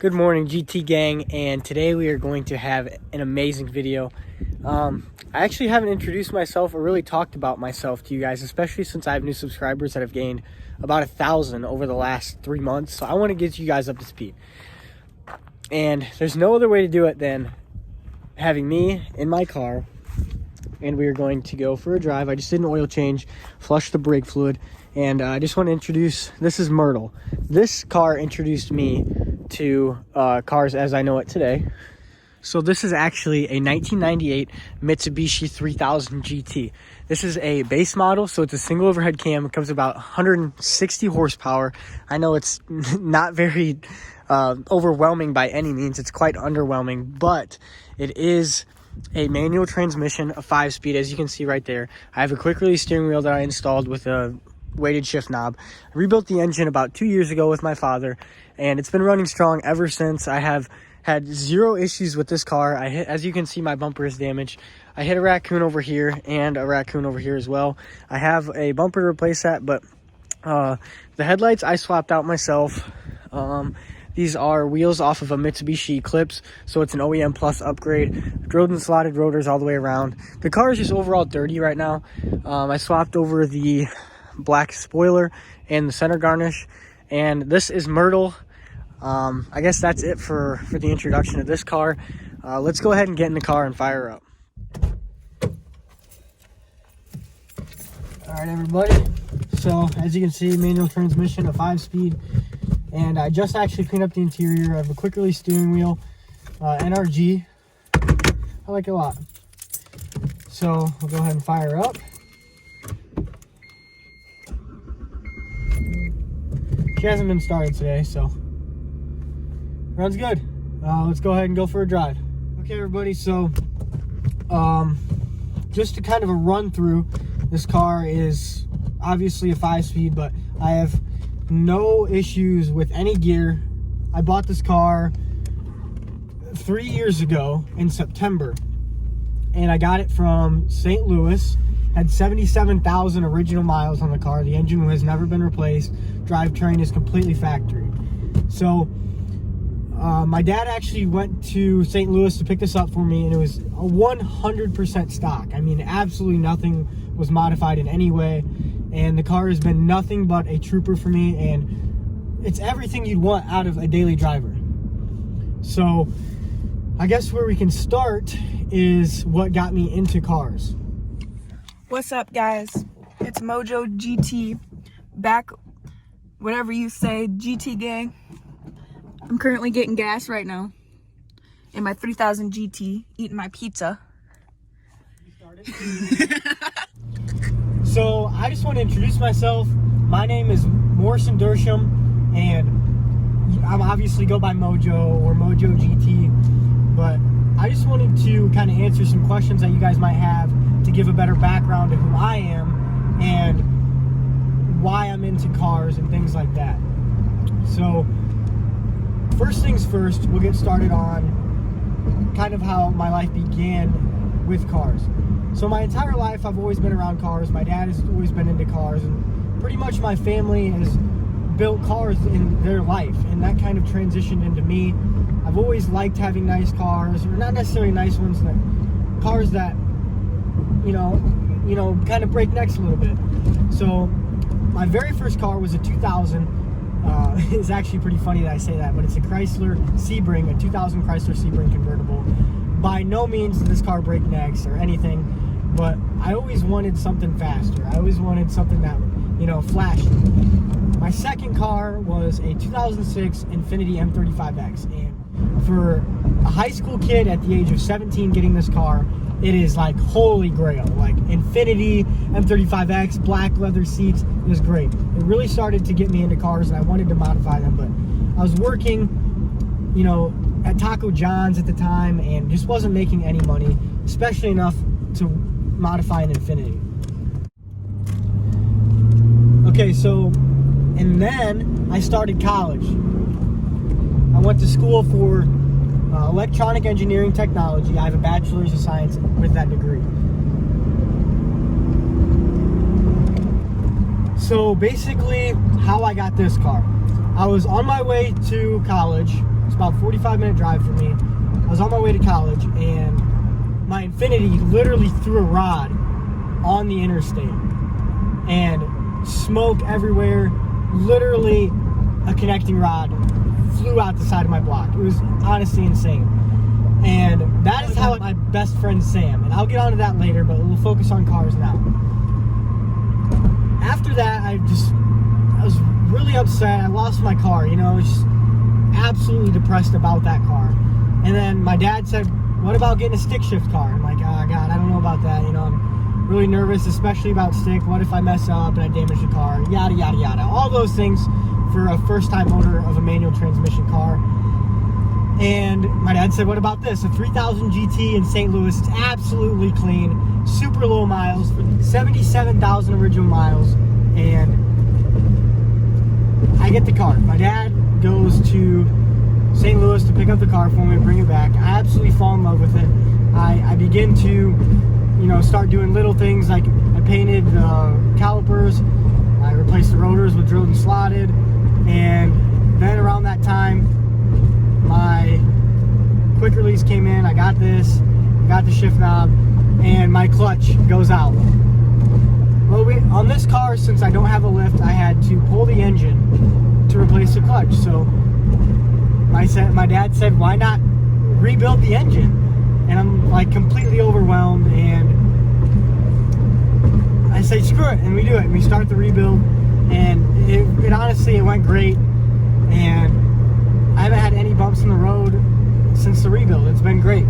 Good morning, GT gang, and today we are going to have an amazing video. I actually haven't introduced myself or really talked about myself to you guys, especially since I have new subscribers that have gained about 1,000 over the last 3 months. So I want to get you guys up to speed. And there's no other way to do it than having me in my car, and we are going to go for a drive. I just did an oil change, flushed the brake fluid, and I just want to introduce, this is Myrtle. This car introduced me to cars as I know it today. So this is actually a 1998 Mitsubishi 3000 GT. This is a base model, so it's a single overhead cam. It comes about 160 horsepower. I know it's not very overwhelming by any means. It's quite underwhelming, but it is a manual transmission, a 5-speed, as you can see right there. I have a quick release steering wheel that I installed with a weighted shift knob. I rebuilt the engine about 2 years ago with my father, and it's been running strong ever since. I have had zero issues with this car. As you can see, my bumper is damaged. I hit a raccoon over here and a raccoon over here as well. I have a bumper to replace that, but the headlights I swapped out myself. These are wheels off of a Mitsubishi Eclipse, so it's an OEM Plus upgrade. Drilled and slotted rotors all the way around. The car is just overall dirty right now. I swapped over the black spoiler and the center garnish, and this is Myrtle. I guess that's it for the introduction of this car. Let's go ahead and get in the car and fire up. All right, everybody. So as you can see, manual transmission, a 5-speed. And I just actually cleaned up the interior. I have a quick release steering wheel, NRG. I like it a lot. So we'll go ahead and fire up. She hasn't been started today, so runs good. Let's go ahead and go for a drive. Okay, everybody, so just to kind of a run through, this car is obviously a 5-speed, but I have no issues with any gear. I bought this car 3 years ago in September, and I got it from St. Louis. Had 77,000 original miles on the car. The engine has never been replaced. Drivetrain is completely factory. So my dad actually went to St. Louis to pick this up for me, and it was a 100% stock. I mean, absolutely nothing was modified in any way. And the car has been nothing but a trooper for me, and it's everything you'd want out of a daily driver. So I guess where we can start is what got me into cars. What's up, guys? It's MojoGT, back, whatever you say, GT gang. I'm currently getting gas right now in my 3000 GT, eating my pizza. So I just want to introduce myself. My name is Morrison Dersham, and I'm obviously go by Mojo or MojoGT, but I just wanted to kind of answer some questions that you guys might have to give a better background to who I am and why I'm into cars and things like that. So first things first, we'll get started on kind of how my life began with cars. So my entire life, I've always been around cars. My dad has always been into cars, and pretty much my family has built cars in their life, and that kind of transitioned into me. I've always liked having nice cars, or not necessarily nice ones, but cars that, you know, kind of break necks a little bit. So my very first car was a 2000. It's actually pretty funny that I say that, but it's a Chrysler Sebring, a 2000 Chrysler Sebring convertible. By no means did this car break necks or anything, but I always wanted something faster. I always wanted something that, you know, flashed. My second car was a 2006 Infiniti M35X, and for a high school kid at the age of 17 getting this car, it is like holy grail. Like Infiniti M35X, black leather seats, it was great. It really started to get me into cars, and I wanted to modify them, but I was working, you know, at Taco John's at the time, and just wasn't making any money, especially enough to modify an Infiniti. Okay, so, and then I started college. I went to school for electronic engineering technology. I have a bachelor's of science with that degree. So basically, how I got this car. I was on my way to college, It's about a 45-minute drive for me. I was on my way to college, and my Infiniti literally threw a rod on the interstate, and smoke everywhere. Literally, a connecting rod flew out the side of my block. It was honestly insane. And that is how my best friend Sam, and I'll get onto that later, but we'll focus on cars now. After that, I was really upset. I lost my car, you know, I was just absolutely depressed about that car. And then my dad said, what about getting a stick shift car? I'm like, oh God, I don't know about that. You know, I'm really nervous, especially about stick. What if I mess up and I damage the car? Yada, yada, yada. All those things for a first-time owner of a manual transmission car. And my dad said, what about this? A 3000 GT in St. Louis. It's absolutely clean, super low miles, 77,000 original miles. And I get the car. My dad goes to St. Louis to pick up the car for me and bring it back. I absolutely fall in love with it. I begin to, you know, start doing little things like I painted the calipers, I replaced the rotors with drilled and slotted, and then around that time, my quick release came in. I got this, I got the shift knob, and my clutch goes out. Well, on this car, since I don't have a lift, I had to pull the engine to replace the clutch. So my dad said, why not rebuild the engine? And I'm like completely overwhelmed, and I say screw it, and we do it, and we start the rebuild, and it honestly, it went great, and I haven't had any bumps in the road since the rebuild. It's been great.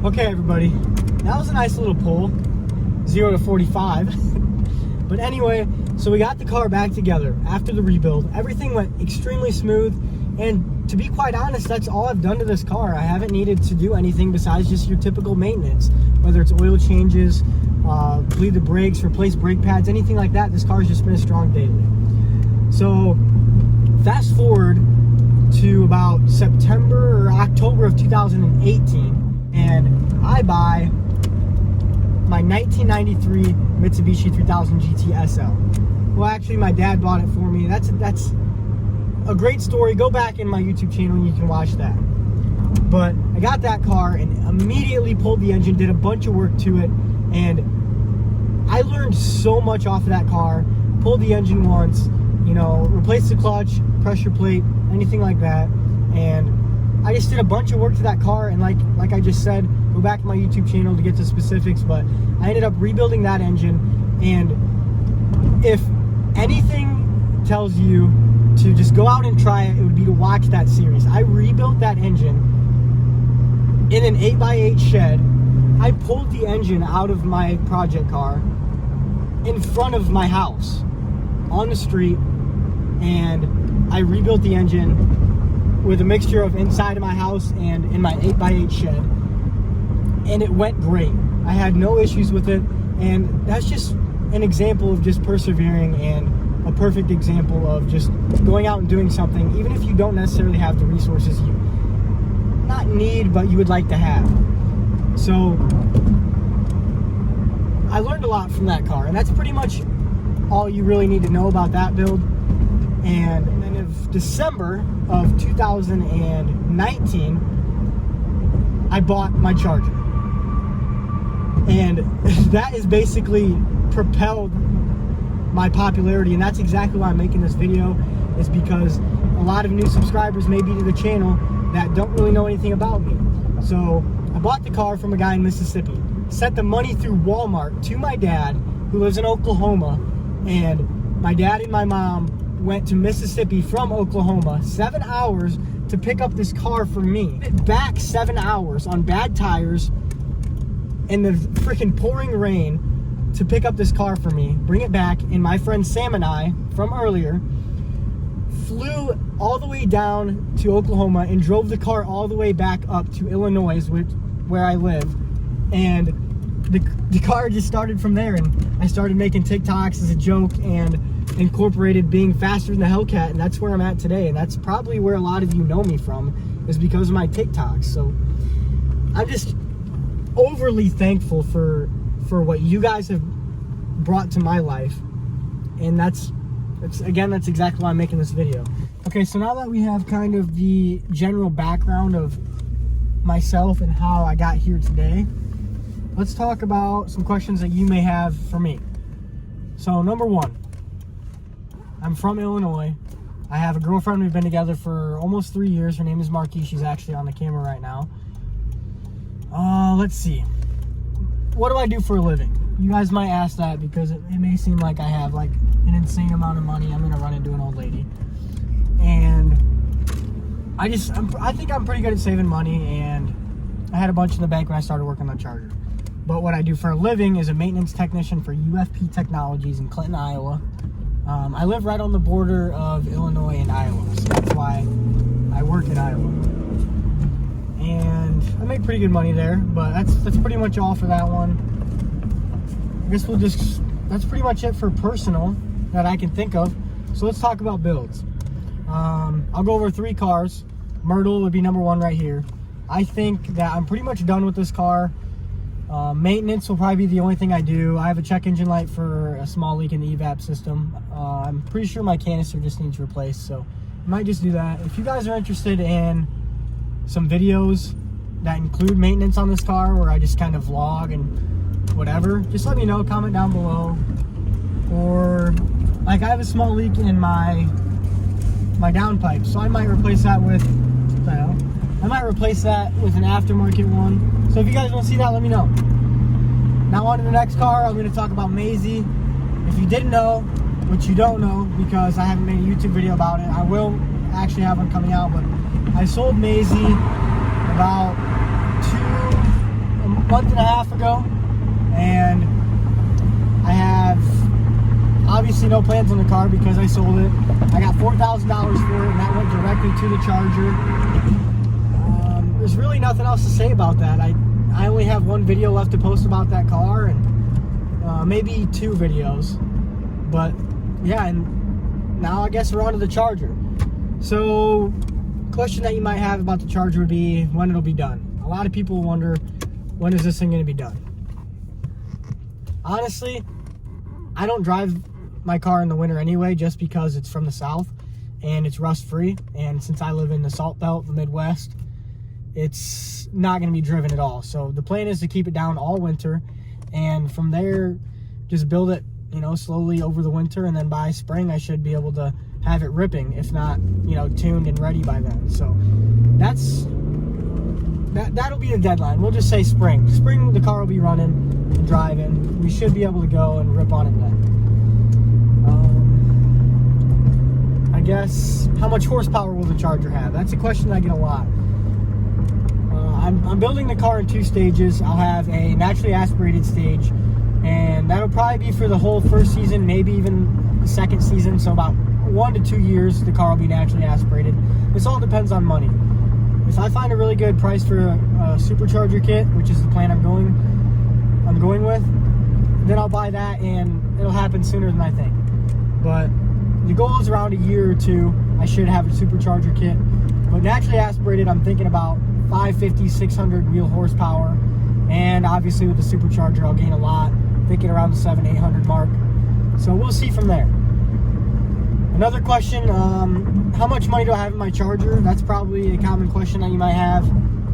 Okay, everybody, that was a nice little pull, 0 to 45. But anyway, so we got the car back together after the rebuild. Everything went extremely smooth, and to be quite honest, that's all I've done to this car. I haven't needed to do anything besides just your typical maintenance, whether it's oil changes, bleed the brakes, replace brake pads, anything like that. This car's just been a strong daily. So fast forward to about September or October of 2018, and I buy my 1993 Mitsubishi 3000 GT SL. Well, actually, my dad bought it for me. That's a great story. Go back in my YouTube channel and you can watch that. But I got that car and immediately pulled the engine, did a bunch of work to it, and I learned so much off of that car. Pulled the engine once, you know, replaced the clutch, pressure plate, anything like that, and I just did a bunch of work to that car. And like I just said, go back to my YouTube channel to get to specifics, but I ended up rebuilding that engine. And if anything tells you to just go out and try it, it would be to watch that series. I rebuilt that engine in an 8x8 shed. I pulled the engine out of my project car in front of my house on the street, and I rebuilt the engine with a mixture of inside of my house and in my 8x8 shed, and it went great. I had no issues with it, and that's just an example of just persevering, and a perfect example of just going out and doing something, even if you don't necessarily have the resources you not need, but you would like to have. So I learned a lot from that car, and that's pretty much all you really need to know about that build. And then in December of 2019, I bought my Charger. And that has basically propelled my popularity, and that's exactly why I'm making this video, is because a lot of new subscribers may be to the channel that don't really know anything about me. So I bought the car from a guy in Mississippi, sent the money through Walmart to my dad, who lives in Oklahoma, and my dad and my mom went to Mississippi from Oklahoma 7 hours to pick up this car for me. Back 7 hours on bad tires in the freaking pouring rain to pick up this car for me, bring it back, and my friend Sam and I from earlier flew all the way down to Oklahoma and drove the car all the way back up to Illinois, where I live. And the car just started from there, and I started making TikToks as a joke and incorporated being faster than the Hellcat, and that's where I'm at today. And that's probably where a lot of you know me from, is because of my TikToks. So I'm just overly thankful for what you guys have brought to my life. And that's exactly why I'm making this video. Okay, so now that we have kind of the general background of myself and how I got here today, let's talk about some questions that you may have for me. So number one, I'm from Illinois. I have a girlfriend. We've been together for almost 3 years. Her name is Marky. She's actually on the camera right now. Let's see. What do I do for a living? You guys might ask that because it may seem like I have like an insane amount of money. I'm gonna run into an old lady, and I think I'm pretty good at saving money, and I had a bunch in the bank when I started working on the Charger. But what I do for a living is a maintenance technician for UFP Technologies in Clinton, Iowa. I live right on the border of Illinois and Iowa, so that's why I work in Iowa. And I make pretty good money there, but that's pretty much all for that one. I guess that's pretty much it for personal that I can think of. So let's talk about builds. I'll go over 3 cars. Myrtle would be number 1 right here. I think that I'm pretty much done with this car. Maintenance will probably be the only thing I do. I have a check engine light for a small leak in the evap system. I'm pretty sure my canister just needs replaced, so I might just do that. If you guys are interested in some videos that include maintenance on this car where I just kind of vlog and whatever, just let me know, comment down below. Or like I have a small leak in my downpipe, so I might replace that with an aftermarket one. So if you guys want to see that, let me know. Now on to the next car. I'm going to talk about Maisie. If you didn't know, which you don't know because I haven't made a YouTube video about it, I will actually have one coming out, but I sold Maisie about a month and a half ago, and I have obviously no plans on the car because I sold it. I got $4,000 for it, and that went directly to the Charger. There's really nothing else to say about that. I only have 1 video left to post about that car, and maybe 2 videos. But yeah, and now I guess we're on to the Charger. So, question that you might have about the Charger would be when it'll be done. A lot of people wonder, when is this thing going to be done? Honestly, I don't drive my car in the winter anyway, just because it's from the south and it's rust free, and since I live in the salt belt, the Midwest, it's not going to be driven at all. So the plan is to keep it down all winter, and from there just build it, slowly over the winter, and then by spring I should be able to have it ripping, if not, tuned and ready by then. So that'll be the deadline. We'll just say spring. Spring, the car will be running and driving. We should be able to go and rip on it then. I guess, how much horsepower will the Charger have? That's a question I get a lot. I'm building the car in 2 stages. I'll have a naturally aspirated stage, and that'll probably be for the whole first season, maybe even the second season. So about 1 to 2 years, the car will be naturally aspirated. This all depends on money. If I find a really good price for a supercharger kit, which is the plan I'm going with, then I'll buy that, and it'll happen sooner than I think. But the goal is around a year or 2, I should have a supercharger kit. But naturally aspirated, I'm thinking about 550, 600 wheel horsepower, and obviously with the supercharger I'll gain a lot, thinking around the 700-800 mark. So we'll see from there. Another question, how much money do I have in my Charger? That's probably a common question that you might have,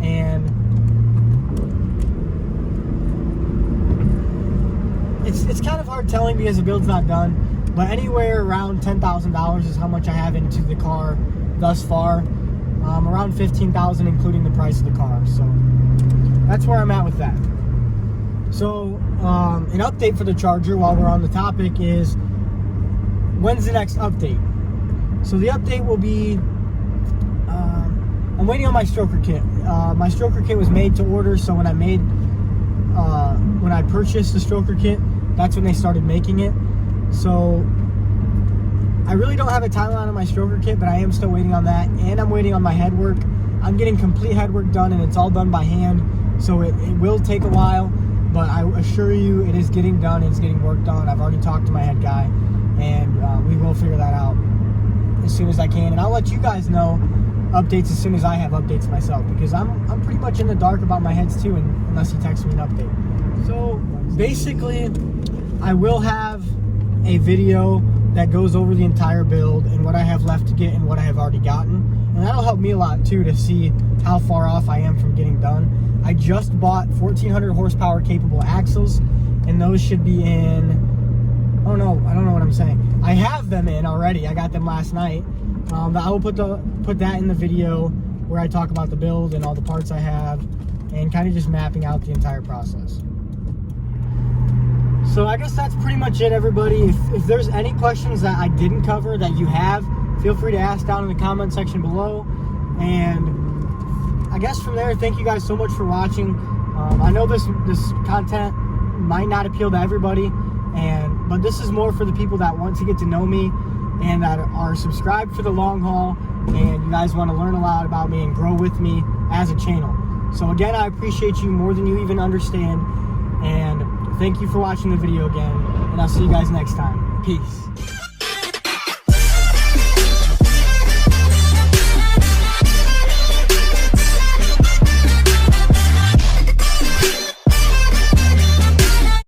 and it's kind of hard telling because the build's not done, but anywhere around $10,000 is how much I have into the car thus far. Around $15,000 including the price of the car. So that's where I'm at with that. So an update for the Charger while we're on the topic is, when's the next update? So the update will be, I'm waiting on my stroker kit. My stroker kit was made to order, so when I purchased the stroker kit, that's when they started making it. So I really don't have a timeline on my stroker kit, but I am still waiting on that, and I'm waiting on my head work. I'm getting complete head work done, and it's all done by hand, so it will take a while, but I assure you it is getting done. It's getting worked on. I've already talked to my head guy, and we will figure that out as soon as I can, and I'll let you guys know updates as soon as I have updates myself, because I'm pretty much in the dark about my heads too, unless he texts me an update. So basically, I will have a video that goes over the entire build and what I have left to get and what I have already gotten, and that'll help me a lot too to see how far off I am from getting done. I just bought 1400 horsepower capable axles, and those should be in, oh no, I don't know what I'm saying. I have them in already. I got them last night. But I will put that in the video where I talk about the build and all the parts I have and kind of just mapping out the entire process. So I guess that's pretty much it, everybody. If there's any questions that I didn't cover that you have, feel free to ask down in the comment section below. And I guess from there, thank you guys so much for watching. I know this content might not appeal to everybody, but this is more for the people that want to get to know me and that are subscribed for the long haul, and you guys want to learn a lot about me and grow with me as a channel. So again, I appreciate you more than you even understand, and thank you for watching the video again, and I'll see you guys next time. Peace.